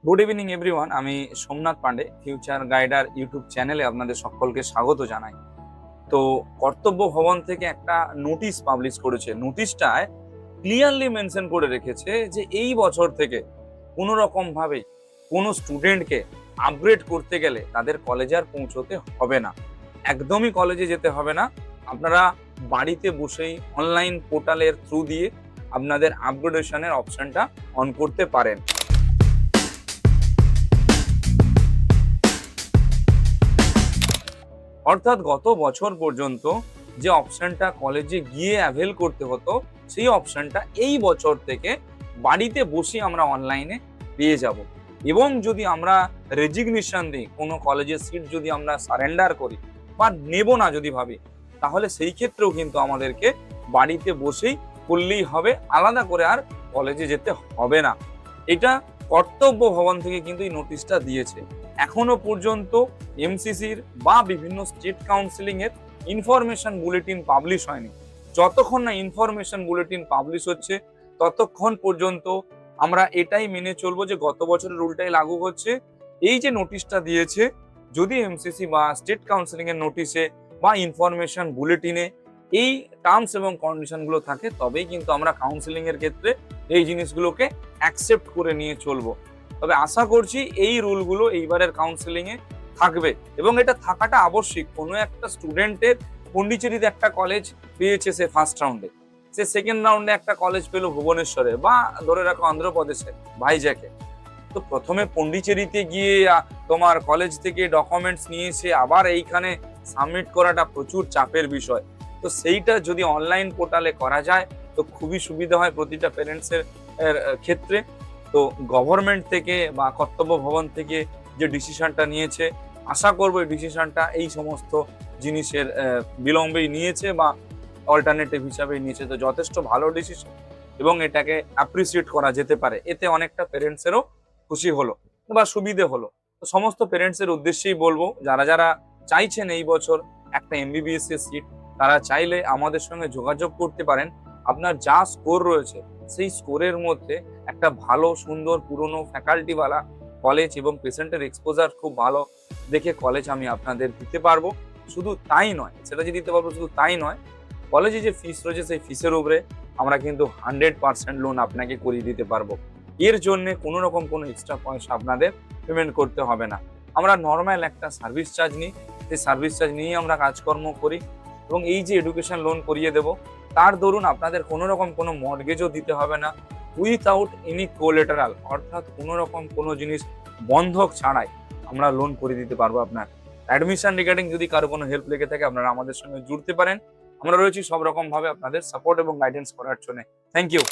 Good evening everyone. আমি Somnath Pandey, future গাইডার YouTube চ্যানেলে আপনাদের সকলকে স্বাগত জানাই। তো কর্তব্য ভবন থেকে একটা নোটিশ পাবলিশ করেছে। নোটিশটায় ক্লিয়ারলি মেনশন করে রেখেছে যে এই বছর থেকে কোনো রকম ভাবে কোনো স্টুডেন্টকে আপগ্রেড করতে গেলে তাদের কলেজে আর পৌঁছতে হবে না, একদমই কলেজে যেতে হবে না। আপনারা বাড়িতে বসেই অনলাইন পোর্টালের থ্রু দিয়ে আপনাদের আপগ্রেডেশনের অপশনটা অন করতে পারেন। অর্থাৎ গত বছর পর্যন্ত যে অপশনটা কলেজে গিয়ে অ্যাভেল করতে হতো, সেই অপশনটা এই বছর থেকে বাড়িতে বসে আমরা অনলাইনে পেয়ে যাব। এবং যদি আমরা রেজিগনেশন দিই, কোনো কলেজের সিট যদি আমরা সারেন্ডার করি বা নেব না যদি ভাবি, তাহলে সেই ক্ষেত্রেও কিন্তু আমাদেরকে বাড়িতে বসেই করলেই হবে, আলাদা করে আর কলেজে যেতে হবে না। এটা কর্তব্য ভবন থেকে কিন্তু এই নোটিশটা দিয়েছে। এখনো পর্যন্ত এমসিসির বা বিভিন্ন স্টেট কাউন্সিলিং এর ইনফরমেশন বুলেটিন পাবলিশ হয়নি। যতক্ষণ না ইনফরমেশন বুলেটিন পাবলিশ হচ্ছে, ততক্ষণ পর্যন্ত আমরা এটাই মেনে চলবো যে গত বছরের রুলটাই লাগু হচ্ছে। এই যে নোটিশটা দিয়েছে, যদি এমসিসি বা স্টেট কাউন্সিলিং এর নোটিশে বা ইনফরমেশন বুলেটিনে এই টার্মস এবং কন্ডিশন গুলো থাকে, তবেই কিন্তু আমরা কাউন্সিলিং এর ক্ষেত্রে এই জিনিসগুলোকে অ্যাকসেপ্ট করে নিয়ে চলবো। তবে আশা করছি এই রুলগুলো এইবারের কাউন্সিলিং এ থাকবে এবং এটা থাকাটা আবশ্যিক। কোনো একটা স্টুডেন্টের পন্ডিচেরিতে একটা কলেজ পেয়েছে সে ফার্স্ট রাউন্ডে, সে সেকেন্ড রাউন্ডে একটা কলেজ পেলো ভুবনেশ্বরে বা ধরে রাখো অন্ধ্রপ্রদেশে ভাইজ্যাকে। তো প্রথমে পন্ডিচেরিতে গিয়ে তোমার কলেজ থেকে ডকুমেন্টস নিয়ে এসে আবার এইখানে সাবমিট করাটা প্রচুর চাপের বিষয়। তো সেইটা যদি অনলাইন পোর্টালে করা যায় তো খুবই সুবিধা হয় প্রতিটা প্যারেন্টসের ক্ষেত্রে। তো গভর্নমেন্ট থেকে বা কর্তব্য ভবন থেকে যে ডিসিশনটা নিয়েছে, আশা করবো এই ডিসিশনটা এই সমস্ত জিনিসের বিলম্বেই নিয়েছে বা অল্টারনেটিভ হিসাবে নিয়েছে। তো যথেষ্ট ভালো ডিসিশন এবং এটাকে অ্যাপ্রিসিয়েট করা যেতে পারে। এতে অনেকটা প্যারেন্টসেরও খুশি হলো বা সুবিধে হলো। তো সমস্ত প্যারেন্টসের উদ্দেশ্যেই বলবো, যারা যারা চাইছেন এই বছর একটা এমবিবিএস এর সিট, তারা চাইলে আমাদের সঙ্গে যোগাযোগ করতে পারেন। আপনার যা স্কোর রয়েছে সেই স্কোরের মধ্যে একটা ভালো সুন্দর পুরনো ফ্যাকাল্টিওয়ালা কলেজ এবং পেশেন্টের এক্সপোজার খুব ভালো দেখে কলেজ আমি আপনাদের দিতে পারবো। শুধু তাই নয়, সেটা যে দিতে পারবো শুধু তাই নয়, কলেজে যে ফিস রয়েছে সেই ফিসের উপরে আমরা কিন্তু 100% লোন আপনাকে করিয়ে দিতে পারবো। এর জন্য কোনো রকম কোনো এক্সট্রা পয়সা আপনাদের পেমেন্ট করতে হবে না। আমরা নর্মাল একটা সার্ভিস চার্জ নিই, সেই সার্ভিস চার্জ নিয়েই আমরা কাজকর্ম করি। এবং এই যে এডুকেশন লোন করিয়ে দেব, তার দরুন আপনাদের কোনো রকম কোনো মর্টগেজও দিতে হবে না, উইথআউট এনি কোলেটারাল, অর্থাৎ কোনো রকম কোনো জিনিস বন্ধক ছাড়াই আমরা লোন করে দিতে পারবো আপনার। অ্যাডমিশন রিগার্ডিং যদি কারো কোনো হেল্প লেগে থাকে, আপনারা আমাদের সঙ্গে জুড়তে পারেন। আমরা রয়েছি সব রকম ভাবে আপনাদের সাপোর্ট এবং গাইডেন্স করার জন্য। Thank you.